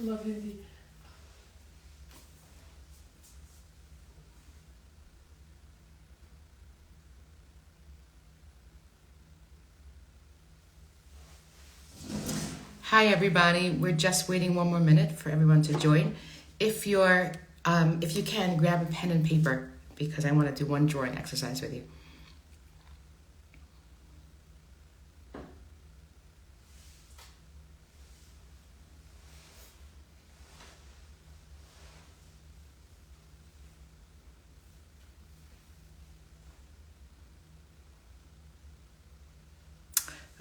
love Hindi. Hi everybody, we're just waiting one more minute for everyone to join. If you can, grab a pen and paper because I want to do one drawing exercise with you.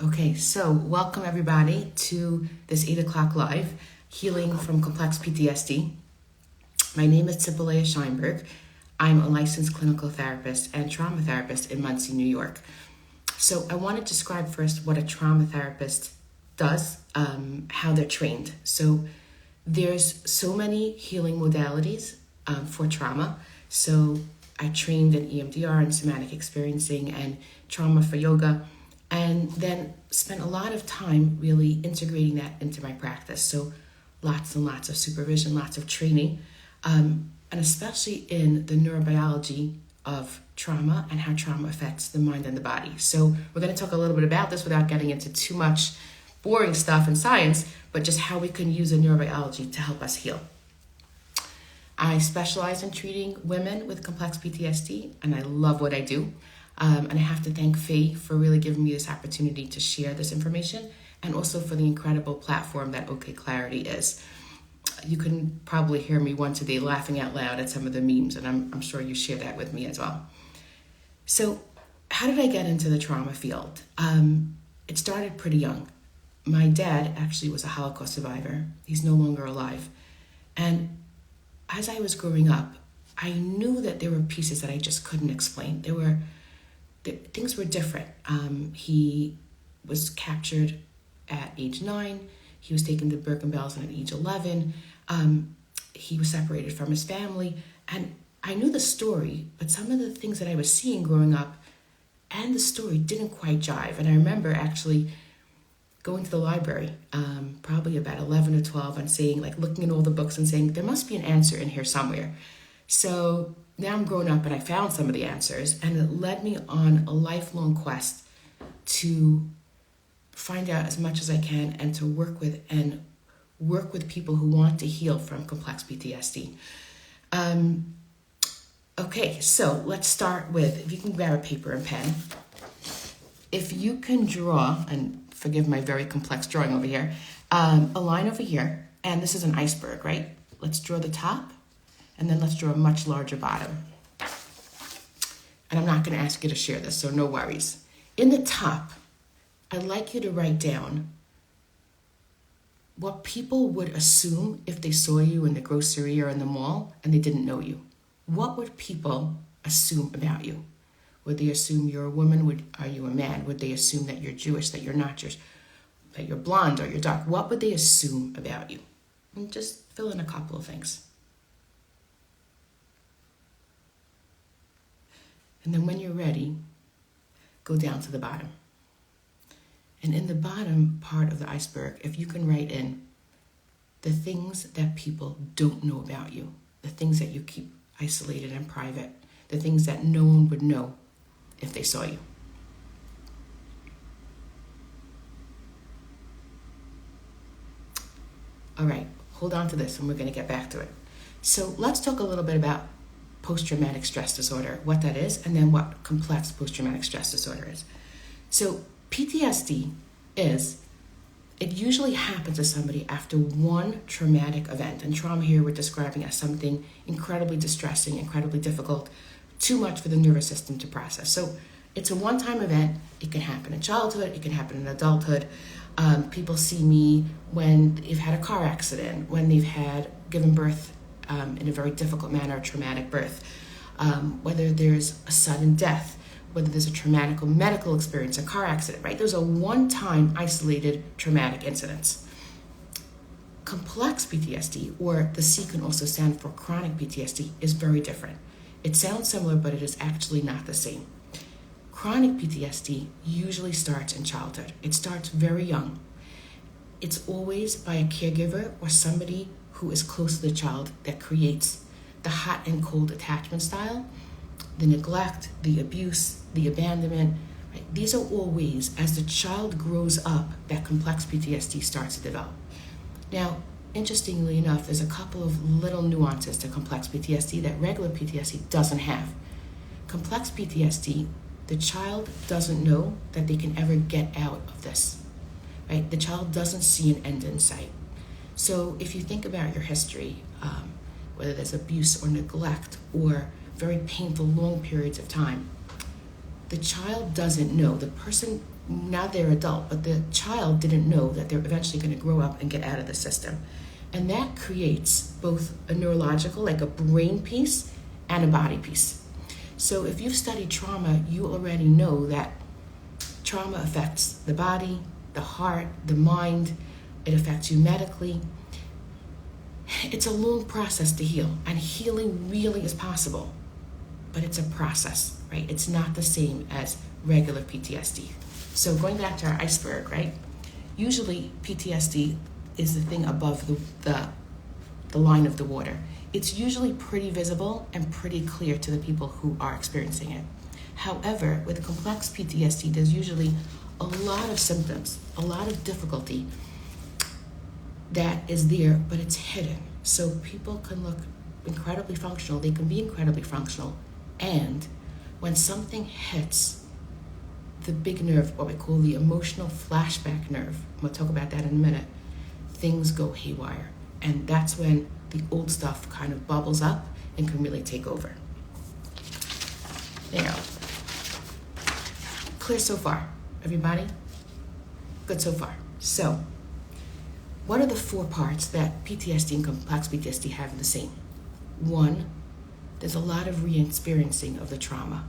Okay, so welcome everybody to this 8 o'clock live, Healing from Complex PTSD. My name is Tippalea Scheinberg. I'm a licensed clinical therapist and trauma therapist in Muncie, New York. So I want to describe first what a trauma therapist does, how they're trained. So there's so many healing modalities for trauma. So I trained in EMDR and somatic experiencing and trauma for yoga, and then spent a lot of time really integrating that into my practice. So lots and lots of supervision, lots of training, and especially in the neurobiology of trauma and how trauma affects the mind and the body. So we're going to talk a little bit about this without getting into too much boring stuff in science, but just how we can use the neurobiology to help us heal. I specialize in treating women with complex PTSD, and I love what I do. And I have to thank Faye for really giving me this opportunity to share this information, and also for the incredible platform that OK Clarity is. You can probably hear me once a day laughing out loud at some of the memes, and I'm sure you share that with me as well. So how did I get into the trauma field? It started pretty young. My dad actually was a Holocaust survivor. He's no longer alive. And as I was growing up, I knew that there were pieces that I just couldn't explain. Things were different. He was captured at age 9. He was taken to Bergen-Belsen at age 11. He was separated from his family. And I knew the story, but some of the things that I was seeing growing up and the story didn't quite jive. And I remember actually going to the library, probably about 11 or 12, and saying, looking at all the books and saying, there must be an answer in here somewhere. So now I'm grown up and I found some of the answers, and it led me on a lifelong quest to find out as much as I can and to work with people who want to heal from complex PTSD. Okay, so let's start with, if you can grab a paper and pen, if you can draw, and forgive my very complex drawing over here, a line over here, and this is an iceberg, right? Let's draw the top. And then let's draw a much larger bottom. And I'm not going to ask you to share this, so no worries. In the top, I'd like you to write down what people would assume if they saw you in the grocery or in the mall and they didn't know you. What would people assume about you? Would they assume you're a woman? Are you a man? Would they assume that you're Jewish, that you're not Jewish, that you're blonde or you're dark? What would they assume about you? And just fill in a couple of things. And then when you're ready, go down to the bottom. And in the bottom part of the iceberg, if you can write in the things that people don't know about you, the things that you keep isolated and private, the things that no one would know if they saw you. All right, hold on to this and we're going to get back to it. So let's talk a little bit about post-traumatic stress disorder, what that is, and then what complex post-traumatic stress disorder is. So PTSD it usually happens to somebody after one traumatic event. And trauma here we're describing as something incredibly distressing, incredibly difficult, too much for the nervous system to process. So it's a one-time event. It can happen in childhood, it can happen in adulthood. People see me when they've had a car accident, when they've had given birth in a very difficult manner, a traumatic birth, whether there's a sudden death, whether there's a traumatic or medical experience, a car accident, right? Those are one-time isolated traumatic incidents. Complex PTSD, or the C can also stand for chronic PTSD, is very different. It sounds similar, but it is actually not the same. Chronic PTSD usually starts in childhood. It starts very young. it's always by a caregiver or somebody who is close to the child that creates the hot and cold attachment style, the neglect, the abuse, the abandonment. Right? These are all ways, as the child grows up, that complex PTSD starts to develop. Now, interestingly enough, there's a couple of little nuances to complex PTSD that regular PTSD doesn't have. Complex PTSD, the child doesn't know that they can ever get out of this. Right? The child doesn't see an end in sight. So if you think about your history, whether there's abuse or neglect or very painful long periods of time, the child doesn't know. The person, now they're adult, but the child didn't know that they're eventually going to grow up and get out of the system. And that creates both a neurological, like a brain piece, and a body piece. So if you've studied trauma, you already know that trauma affects the body, the heart, the mind. It affects you medically. It's a long process to heal, and healing really is possible, but it's a process, right? It's not the same as regular PTSD. So going back to our iceberg, right? Usually PTSD is the thing above the line of the water. It's usually pretty visible and pretty clear to the people who are experiencing it. However, with complex PTSD, there's usually a lot of symptoms, a lot of difficulty that is there, but it's hidden. So people can look incredibly functional, they can be incredibly functional, and when something hits the big nerve, what we call the emotional flashback nerve, we'll talk about that in a minute, things go haywire. And that's when the old stuff kind of bubbles up and can really take over. Now, clear so far, everybody? Good so far. So, what are the 4 parts that PTSD and complex PTSD have the same? 1, there's a lot of re-experiencing of the trauma.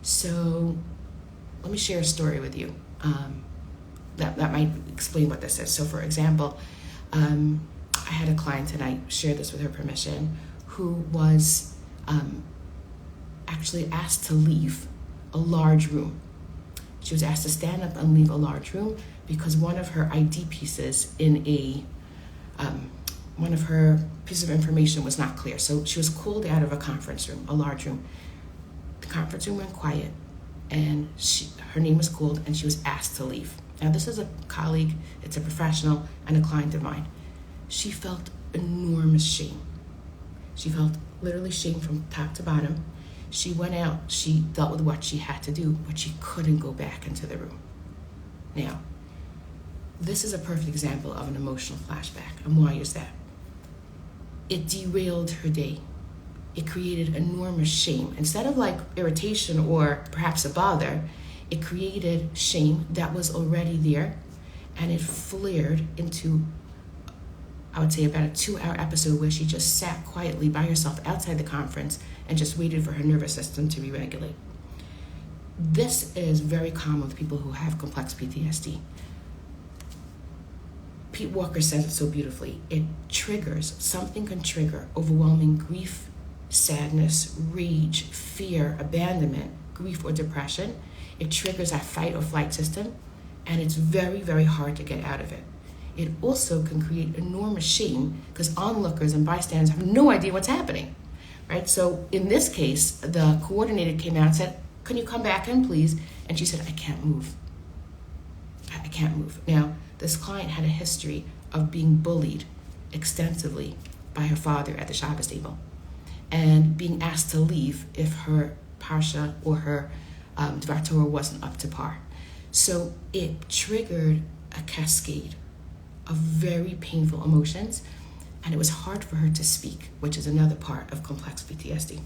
So, let me share a story with you that might explain what this is. So, for example, I had a client, and I shared this with her permission, who was actually asked to leave a large room. She was asked to stand up and leave a large room because one of her ID pieces in one of her pieces of information was not clear. So she was called out of a conference room, a large room. The conference room went quiet, and her name was called, and she was asked to leave. Now, this is a colleague, it's a professional, and a client of mine. She felt enormous shame. She felt literally shame from top to bottom. She went out, she dealt with what she had to do, but she couldn't go back into the room. Now, this is a perfect example of an emotional flashback. And why is that? It derailed her day. It created enormous shame. Instead of like irritation or perhaps a bother, it created shame that was already there, and it flared into, I would say, about a 2-hour episode where she just sat quietly by herself outside the conference and just waited for her nervous system to re-regulate. This is very common with people who have complex PTSD. Pete Walker says it so beautifully. Something can trigger overwhelming grief, sadness, rage, fear, abandonment, grief or depression. It triggers our fight or flight system, and it's very, very hard to get out of it. It also can create enormous shame because onlookers and bystanders have no idea what's happening, right? So in this case, the coordinator came out and said, "Can you come back in, please?" And she said, "I can't move. I can't move." Now, this client had a history of being bullied extensively by her father at the Shabbos table and being asked to leave if her Parsha or her Dvar Torah wasn't up to par. So it triggered a cascade of very painful emotions, and it was hard for her to speak, which is another part of complex PTSD.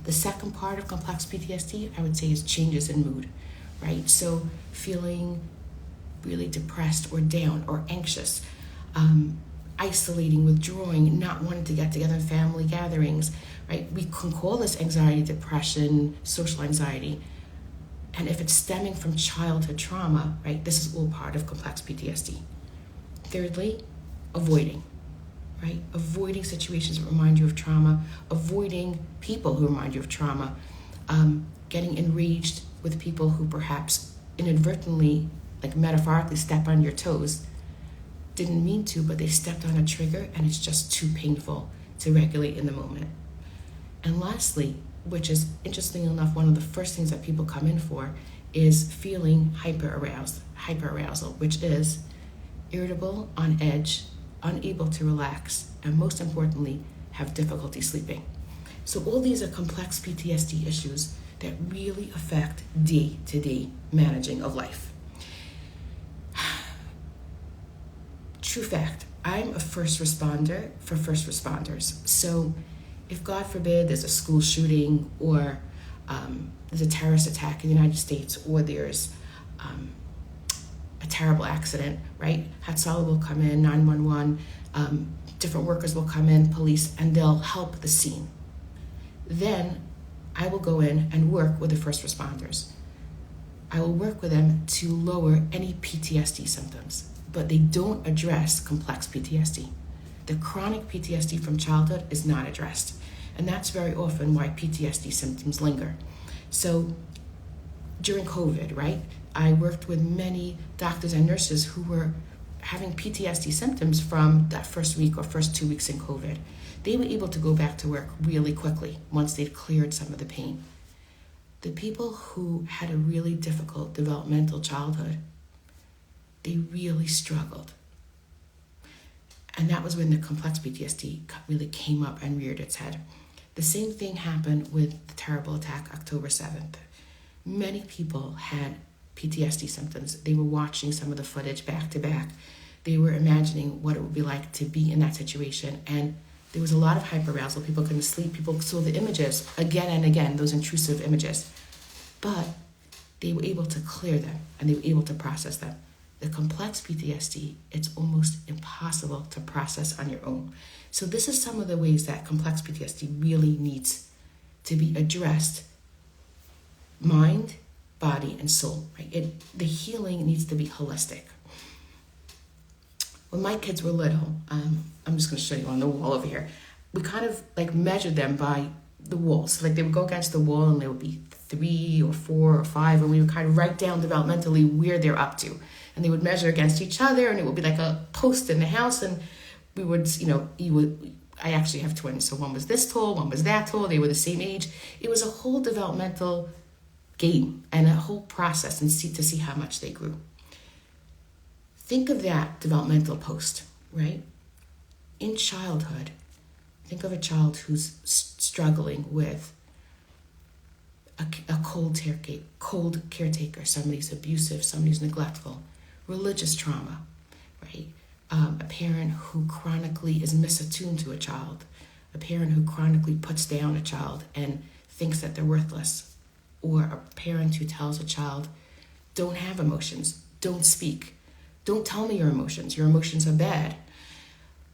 The second part of complex PTSD, I would say, is changes in mood, right? So feeling really depressed or down or anxious, isolating, withdrawing, not wanting to get together in family gatherings, right? We can call this anxiety, depression, social anxiety. And if it's stemming from childhood trauma, right, this is all part of complex PTSD. Thirdly, avoiding, right? Avoiding situations that remind you of trauma, avoiding people who remind you of trauma, getting enraged with people who perhaps inadvertently like metaphorically step on your toes. Didn't mean to, but they stepped on a trigger and it's just too painful to regulate in the moment. And lastly, which is interestingly enough, one of the first things that people come in for is feeling hyperarousal, which is irritable, on edge, unable to relax, and most importantly, have difficulty sleeping. So all these are complex PTSD issues that really affect day-to-day managing of life. True fact, I'm a first responder for first responders. So if God forbid there's a school shooting or there's a terrorist attack in the United States or there's a terrible accident, right? Hatzalah will come in, 911, different workers will come in, police, and they'll help the scene. Then I will go in and work with the first responders. I will work with them to lower any PTSD symptoms, but they don't address complex PTSD. The chronic PTSD from childhood is not addressed, and that's very often why PTSD symptoms linger. So during COVID, right, I worked with many doctors and nurses who were having PTSD symptoms from that first week or first 2 weeks in COVID. They were able to go back to work really quickly once they'd cleared some of the pain. The people who had a really difficult developmental childhood, they really struggled. And that was when the complex PTSD really came up and reared its head. The same thing happened with the terrible attack October 7th. Many people had PTSD symptoms. They were watching some of the footage back to back. They were imagining what it would be like to be in that situation. And there was a lot of hyperarousal. People couldn't sleep. People saw the images again and again, those intrusive images. But they were able to clear them and they were able to process them. The complex PTSD, it's almost impossible to process on your own. So this is some of the ways that complex PTSD really needs to be addressed. Mind, body, and soul. Right? The healing needs to be holistic. When my kids were little, I'm just going to show you on the wall over here, we kind of like measured them by the walls. Like they would go against the wall and they would be 3 or 4 or 5, and we would kind of write down developmentally where they're up to. And they would measure against each other, and it would be like a post in the house, and we would, I actually have twins, so one was this tall, one was that tall, they were the same age. It was a whole developmental game and a whole process and to see how much they grew. Think of that developmental post, right? In childhood, think of a child who's struggling with a cold caretaker, somebody's abusive, somebody's neglectful, religious trauma, right? A parent who chronically is misattuned to a child, a parent who chronically puts down a child and thinks that they're worthless, or a parent who tells a child, don't have emotions, don't speak, don't tell me your emotions are bad.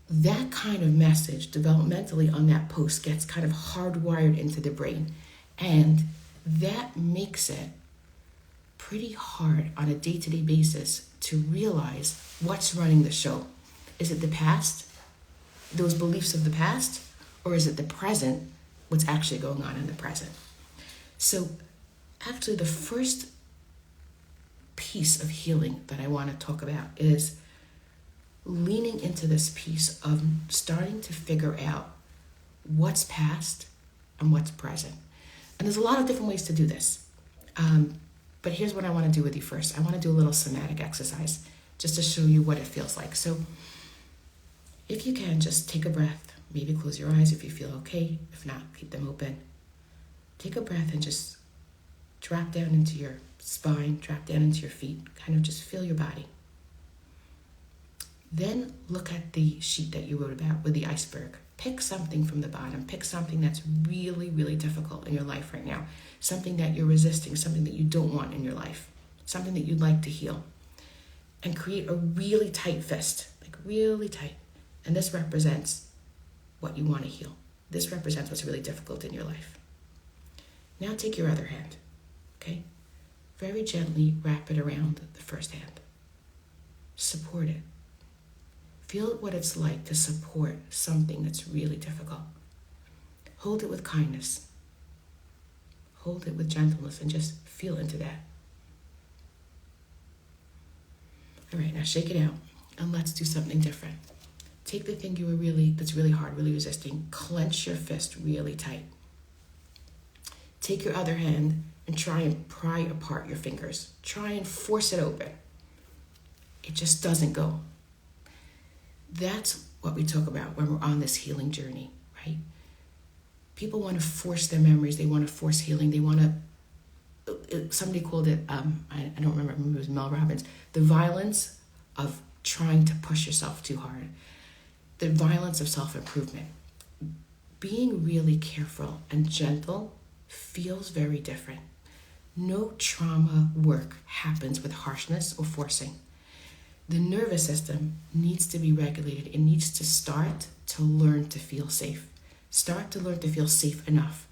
That kind of message developmentally on that post gets kind of hardwired into the brain, and that makes it pretty hard on a day-to-day basis to realize what's running the show. Is it the past, those beliefs of the past, or is it the present, what's actually going on in the present? So actually the first piece of healing that I want to talk about is leaning into this piece of starting to figure out what's past and what's present. And there's a lot of different ways to do this. But here's what I want to do with you first. I want to do a little somatic exercise just to show you what it feels like. So if you can, just take a breath. Maybe close your eyes if you feel okay. If not, keep them open. Take a breath and just drop down into your spine, drop down into your feet. Kind of just feel your body. Then look at the sheet that you wrote about with the iceberg. Pick something from the bottom. Pick something that's really, really difficult in your life right now. Something that you're resisting, something that you don't want in your life. Something that you'd like to heal. And create a really tight fist, like really tight. And this represents what you want to heal. This represents what's really difficult in your life. Now take your other hand, okay? Very gently wrap it around the first hand. Support it. Feel what it's like to support something that's really difficult. Hold it with kindness. Hold it with gentleness and just feel into that. All right, now shake it out and let's do something different. Take the thing that's really hard, really resisting, clench your fist really tight. Take your other hand and try and pry apart your fingers. Try and force it open. It just doesn't go. That's what we talk about when we're on this healing journey, right? People want to force their memories. They want to force healing. They want to, somebody called it, I don't remember, it was Mel Robbins, the violence of trying to push yourself too hard. The violence of self-improvement. Being really careful and gentle feels very different. No trauma work happens with harshness or forcing. The nervous system needs to be regulated. It needs to start to learn to feel safe. Start to learn to feel safe enough.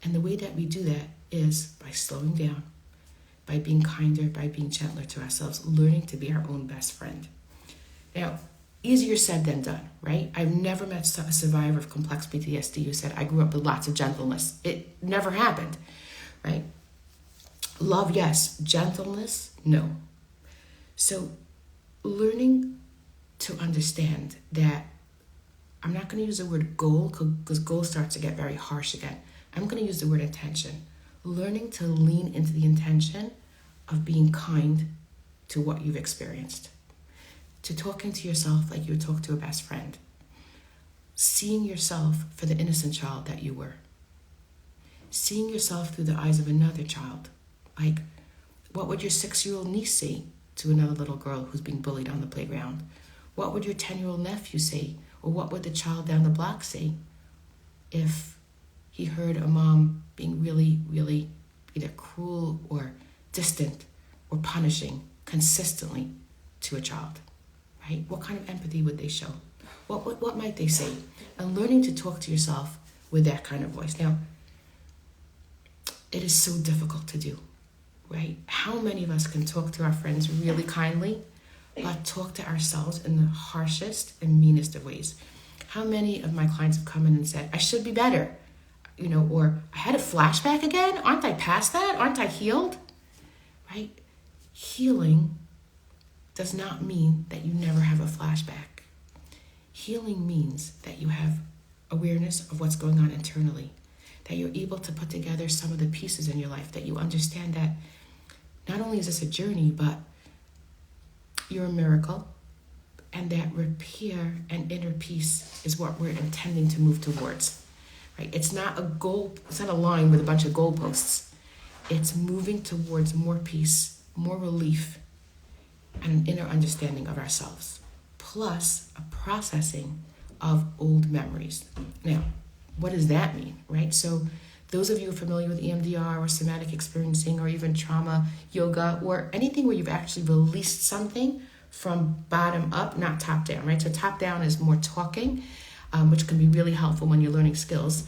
And the way that we do that is by slowing down, by being kinder, by being gentler to ourselves, learning to be our own best friend. Now, easier said than done, right? I've never met a survivor of complex PTSD who said, I grew up with lots of gentleness. It never happened, right? Love, yes. Gentleness, no. So learning to understand that I'm not going to use the word goal because goal starts to get very harsh again. I'm going to use the word intention. Learning to lean into the intention of being kind to what you've experienced. To talking to yourself like you would talk to a best friend. Seeing yourself for the innocent child that you were. Seeing yourself through the eyes of another child. Like, what would your 6-year-old niece say to another little girl who's being bullied on the playground? What would your 10-year-old nephew say? Or what would the child down the block say if he heard a mom being really, really either cruel or distant or punishing consistently to a child? Right? What kind of empathy would they show? What might they say? And learning to talk to yourself with that kind of voice. Now, it is so difficult to do, right? How many of us can talk to our friends really kindly, but talk to ourselves in the harshest and meanest of ways? How many of my clients have come in and said, I should be better, or I had a flashback again? Aren't I past that? Aren't I healed? Right? Healing does not mean that you never have a flashback. Healing means that you have awareness of what's going on internally, that you're able to put together some of the pieces in your life, that you understand that not only is this a journey, but you're a miracle, and that repair and inner peace is what we're intending to move towards. Right? It's not a goal, it's not a line with a bunch of goalposts. It's moving towards more peace, more relief, and an inner understanding of ourselves, plus a processing of old memories. Now, what does that mean, right? So those of you who are familiar with EMDR or somatic experiencing or even trauma yoga or anything where you've actually released something from bottom up, not top down, right? So top down is more talking, which can be really helpful when you're learning skills.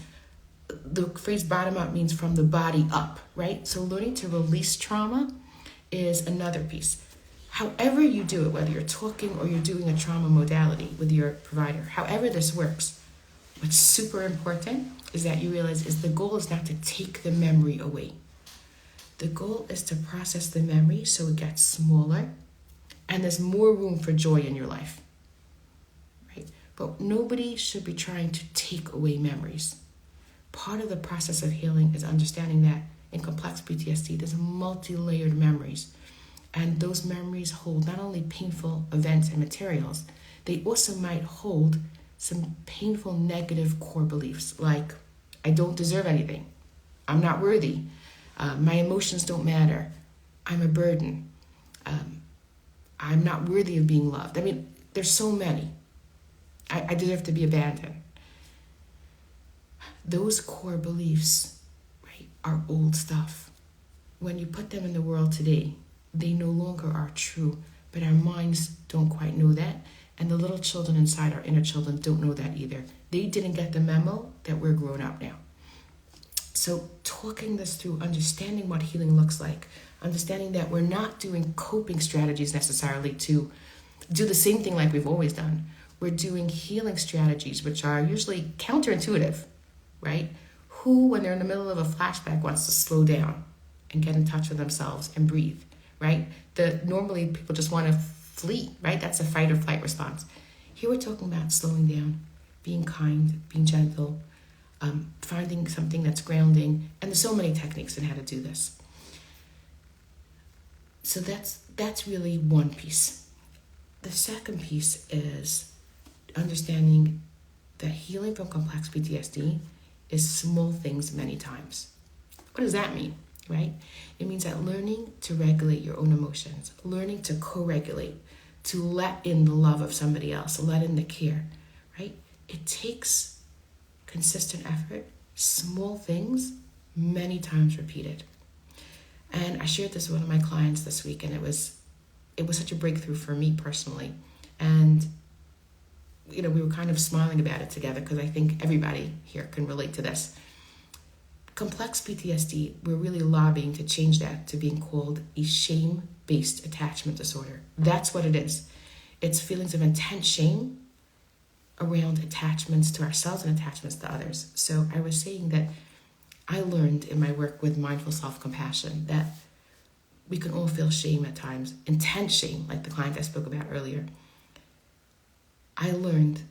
The phrase bottom up means from the body up, right? So learning to release trauma is another piece. However you do it, whether you're talking or you're doing a trauma modality with your provider, however this works, what's super important is that you realize the goal is not to take the memory away. The goal is to process the memory so it gets smaller and there's more room for joy in your life, right? But nobody should be trying to take away memories. Part of the process of healing is understanding that in complex PTSD, there's multi-layered memories. And those memories hold not only painful events and materials, they also might hold some painful negative core beliefs like, I don't deserve anything, I'm not worthy, my emotions don't matter, I'm a burden, I'm not worthy of being loved. I mean, there's so many. I deserve to be abandoned. Those core beliefs, right, are old stuff. When you put them in the world today, they no longer are true, but our minds don't quite know that. And the little children inside our inner children don't know that either. They didn't get the memo that we're grown up now. So talking this through, understanding what healing looks like, understanding that we're not doing coping strategies necessarily to do the same thing like we've always done. We're doing healing strategies, which are usually counterintuitive, right? Who, when they're in the middle of a flashback, wants to slow down and get in touch with themselves and breathe, right? Normally people just want to flee, right? That's a fight or flight response. Here we're talking about slowing down, being kind, being gentle, finding something that's grounding, and there's so many techniques in how to do this. So that's really one piece. The second piece is understanding that healing from complex PTSD is small things many times. What does that mean, right? It means that learning to regulate your own emotions, learning to co-regulate, to let in the love of somebody else, let in the care, right? It takes consistent effort, small things, many times repeated. And I shared this with one of my clients this week, and it was such a breakthrough for me personally. And we were kind of smiling about it together because I think everybody here can relate to this. Complex PTSD, we're really lobbying to change that to being called a shame-based attachment disorder. That's what it is. It's feelings of intense shame around attachments to ourselves and attachments to others. So I was saying that I learned in my work with mindful self-compassion that we can all feel shame at times, intense shame, like the client I spoke about earlier. I learned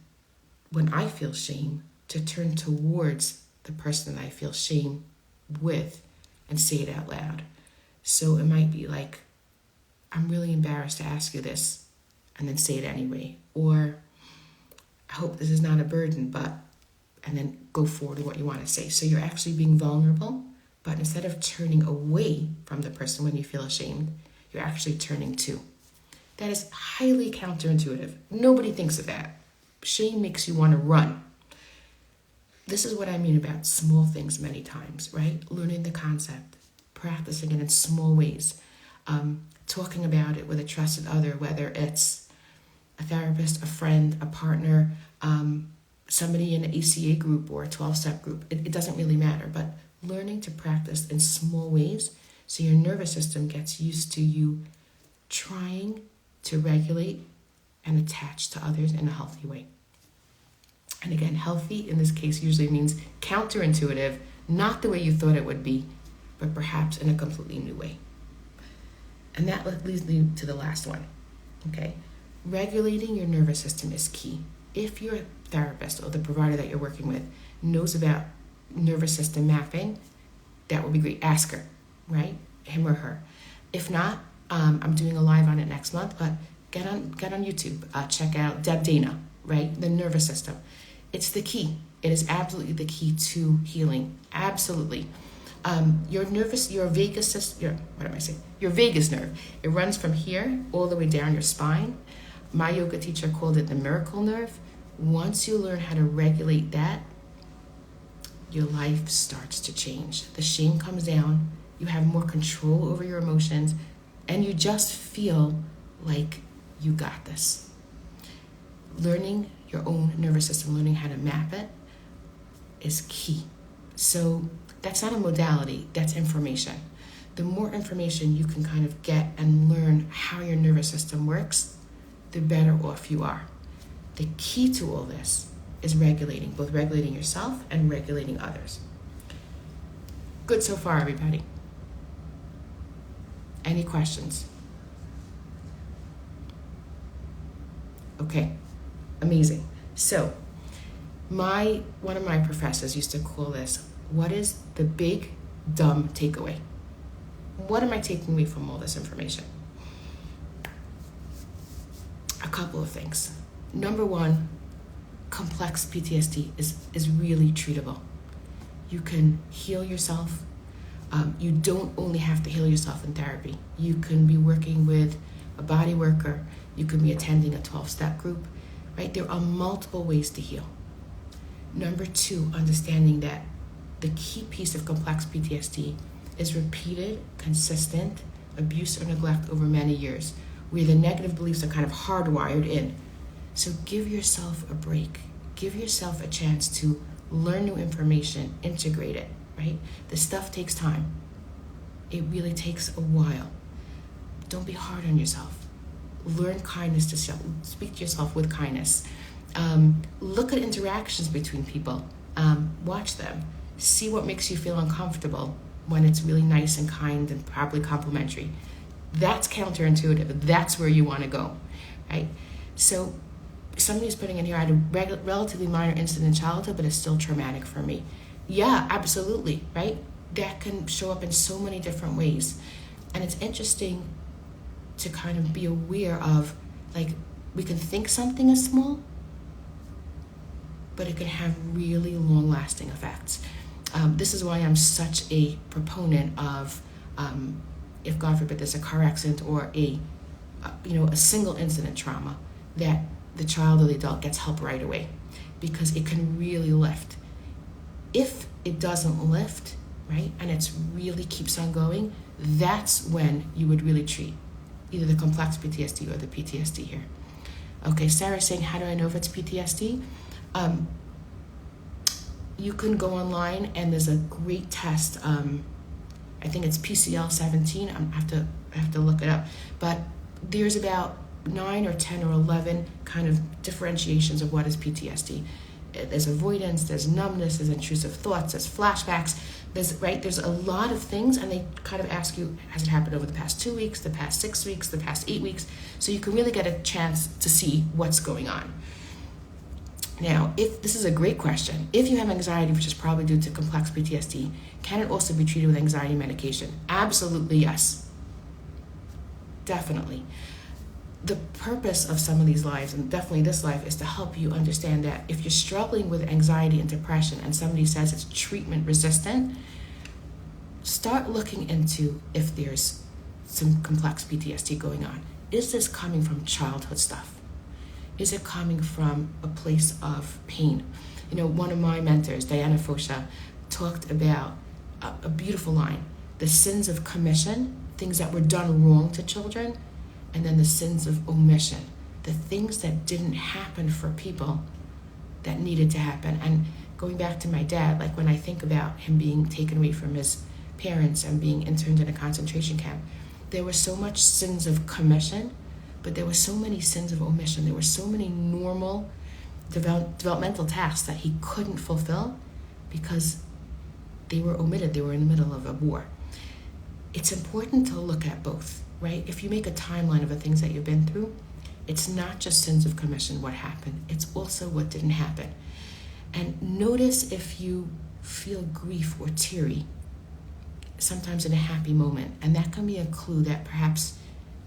when I feel shame to turn towards the person that I feel shame with and say it out loud. So it might be like, I'm really embarrassed to ask you this, and then say it anyway. Or, I hope this is not a burden, and then go forward with what you want to say. So you're actually being vulnerable, but instead of turning away from the person when you feel ashamed, you're actually turning to. That is highly counterintuitive. Nobody thinks of that. Shame makes you want to run. This is what I mean about small things many times, right? Learning the concept, practicing it in small ways, talking about it with a trusted other, whether it's a therapist, a friend, a partner, somebody in an ACA group or a 12-step group. It doesn't really matter, but learning to practice in small ways so your nervous system gets used to you trying to regulate and attach to others in a healthy way. And again, healthy in this case usually means counterintuitive, not the way you thought it would be, but perhaps in a completely new way. And that leads me to the last one, okay? Regulating your nervous system is key. If your therapist or the provider that you're working with knows about nervous system mapping, that would be great. Ask her, right? Him or her. If not, I'm doing a live on it next month, but get on YouTube. Check out Deb Dana, right? The nervous system. It's the key. It is absolutely the key to healing. Absolutely. Your vagus nerve. It runs from here all the way down your spine. My yoga teacher called it the miracle nerve. Once you learn how to regulate that, your life starts to change. The shame comes down. You have more control over your emotions, and you just feel like you got this. Learning your own nervous system, learning how to map it is key. So that's not a modality, that's information. The more information you can kind of get and learn how your nervous system works, the better off you are. The key to all this is both regulating yourself and regulating others. Good so far, everybody? Any questions? Okay, amazing. So, one of my professors used to call this, what is the big, dumb takeaway? What am I taking away from all this information? A couple of things. Number one, complex PTSD is really treatable. You can heal yourself. You don't only have to heal yourself in therapy. You can be working with a body worker. You can be attending a 12-step group, right? There are multiple ways to heal. Number two, understanding that the key piece of complex PTSD is repeated, consistent abuse or neglect over many years, where the negative beliefs are kind of hardwired in. So give yourself a break. Give yourself a chance to learn new information, integrate it, right? This stuff takes time. It really takes a while. Don't be hard on yourself. Learn kindness to yourself. Speak to yourself with kindness. Look at interactions between people. Watch them. See what makes you feel uncomfortable when it's really nice and kind and probably complimentary. That's counterintuitive. That's where you want to go, right? So somebody's putting in here, I had a relatively minor incident in childhood, but it's still traumatic for me. Yeah, absolutely, right? That can show up in so many different ways. And it's interesting to kind of be aware of, like, we can think something is small, but it can have really long-lasting effects. This is why I'm such a proponent of, if God forbid there's a car accident or a single incident trauma, that the child or the adult gets help right away, because it can really lift. If it doesn't lift, right, and it's really keeps on going, that's when you would really treat either the complex PTSD or the PTSD here. Okay, Sarah's saying, how do I know if it's PTSD? You can go online and there's a great test. I think it's PCL-17. I have to look it up. But there's about 9 or 10 or 11 kind of differentiations of what is PTSD. There's avoidance, there's numbness, there's intrusive thoughts, there's flashbacks, there's a lot of things, and they kind of ask you, has it happened over the past 2 weeks, the past 6 weeks, the past 8 weeks, so you can really get a chance to see what's going on. Now, if this is a great question, if you have anxiety, which is probably due to complex PTSD, can it also be treated with anxiety medication? Absolutely yes. Definitely. The purpose of some of these lives, and definitely this life, is to help you understand that if you're struggling with anxiety and depression and somebody says it's treatment resistant, start looking into if there's some complex PTSD going on. Is this coming from childhood stuff? Is it coming from a place of pain? One of my mentors, Diana Fosha, talked about a beautiful line: the sins of commission, things that were done wrong to children, and then the sins of omission, the things that didn't happen for people that needed to happen. And going back to my dad, like when I think about him being taken away from his parents and being interned in a concentration camp, there were so much sins of commission, but there were so many sins of omission. There were so many normal developmental tasks that he couldn't fulfill because they were omitted. They were in the middle of a war. It's important to look at both, right? If you make a timeline of the things that you've been through, it's not just sins of commission, what happened. It's also what didn't happen. And notice if you feel grief or teary, sometimes in a happy moment. And that can be a clue that perhaps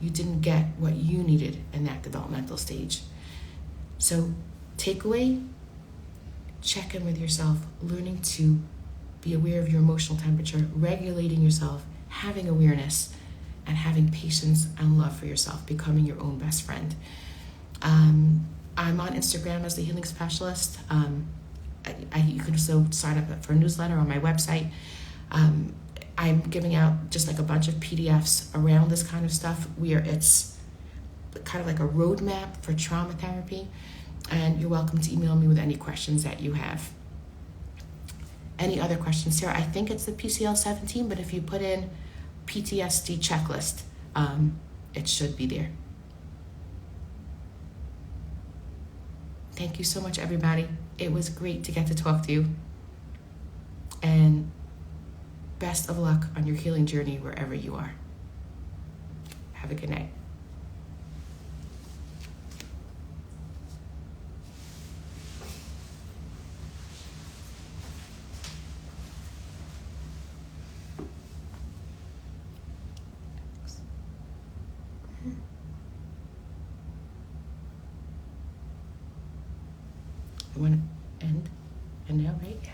you didn't get what you needed in that developmental stage. So takeaway, check in with yourself, learning to be aware of your emotional temperature, regulating yourself, having awareness, and having patience and love for yourself, becoming your own best friend. I'm on Instagram as the Healing Specialist. You can also sign up for a newsletter on my website. I'm giving out just like a bunch of PDFs around this kind of stuff where it's kind of like a roadmap for trauma therapy. And you're welcome to email me with any questions that you have. Any other questions, Sarah? I think it's the PCL-17, but if you put in PTSD checklist, it should be there. Thank you so much, everybody. It was great to get to talk to you. And best of luck on your healing journey wherever you are. Have a good night. I want to end now, right? Yeah.